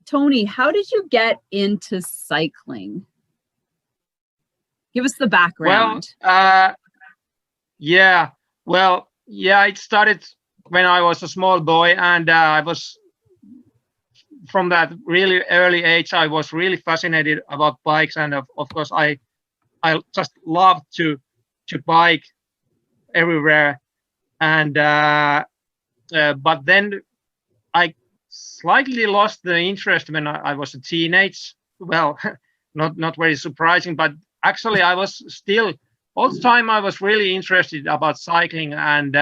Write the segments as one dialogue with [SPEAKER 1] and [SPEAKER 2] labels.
[SPEAKER 1] Toni, how did you get into cycling? Give us the background.
[SPEAKER 2] Well, yeah, it started when I was a small boy, and I was from that really early age. I was really fascinated about bikes, and of course, I just loved to bike everywhere. And but then I slightly lost the interest when I was a teenage. Well, not very surprising, but actually I was still all the time I was really interested about cycling. And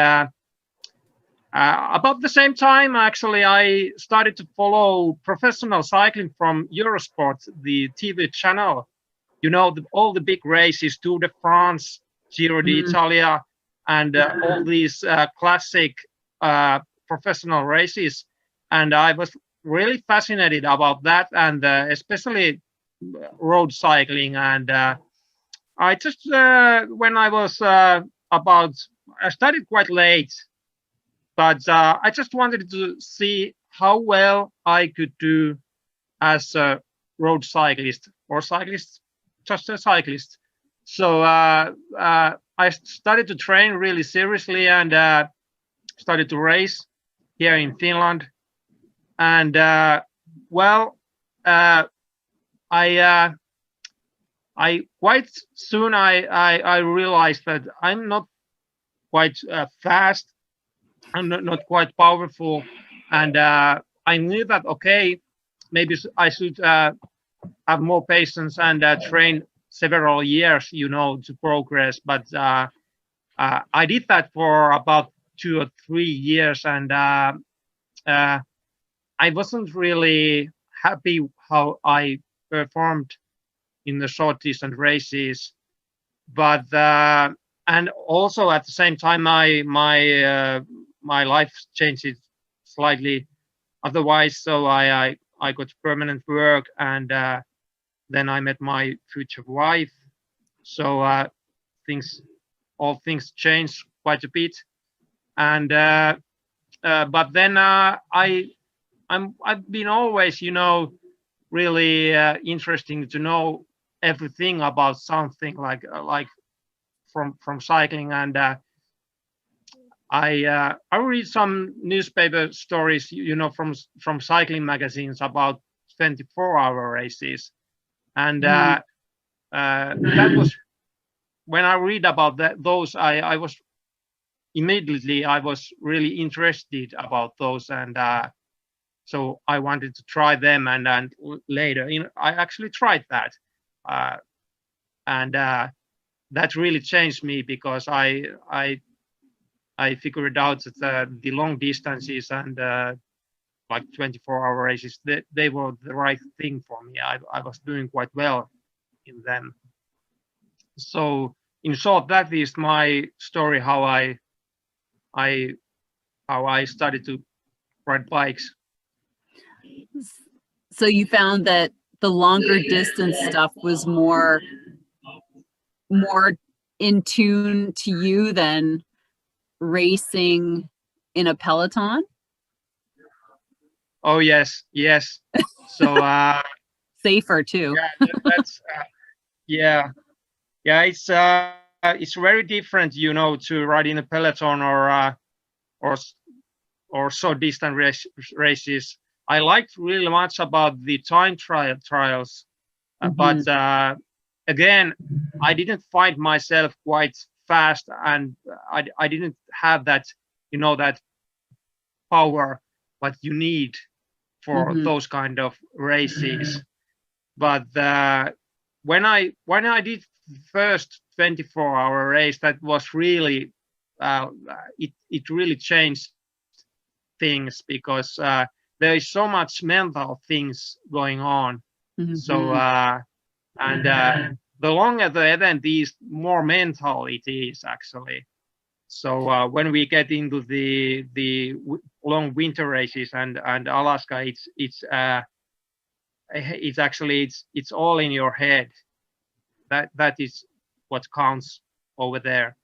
[SPEAKER 2] about the same time, actually, I started to follow professional cycling from Eurosport, the TV channel. You know, all the big races, Tour de France, Giro d'Italia, and all these classic professional races. And I was really fascinated about that, and especially road cycling. And I just, when I was I started quite late, but I just wanted to see how well I could do as a road cyclist or cyclist, just a cyclist. So I started to train really seriously, and started to race here in Finland. And well, I quite soon I realized that I'm not quite fast. I'm not quite powerful, and I knew that okay, maybe I should have more patience and train several years, you know, to progress. But I did that for about 2 or 3 years, and I wasn't really happy how I performed in the short distance races. But and also at the same time, my life changed slightly otherwise. So I got permanent work, and then I met my future wife. So all things changed quite a bit. And but then I've been always, you know, really interesting to know everything about something like from cycling. And I read some newspaper stories, you know, from cycling magazines about 24-hour races. And that was when I read about those, I was immediately I was really interested about those. And so I wanted to try them. And later, you know, I actually tried that. And that really changed me, because I figured out that the long distances and like 24-hour races, they were the right thing for me. I was doing quite well in them. So in short, that is my story, how I started to ride bikes.
[SPEAKER 1] So you found that the longer distance stuff was more in tune to you than racing in a peloton?
[SPEAKER 2] Oh yes. So
[SPEAKER 1] safer too.
[SPEAKER 2] Yeah, that's yeah, it's very different, you know, to ride in a peloton or short distance races. I liked really much about the time trials, but again, I didn't find myself quite fast, and I didn't have that, you know, that power what you need for those kind of races. But when I did first 24-hour race, that was really it really changed things, because there is so much mental things going on. So and the longer the event is, more mental it is actually. So when we get into the long winter races and Alaska, it's actually it's all in your head. That is what counts over there.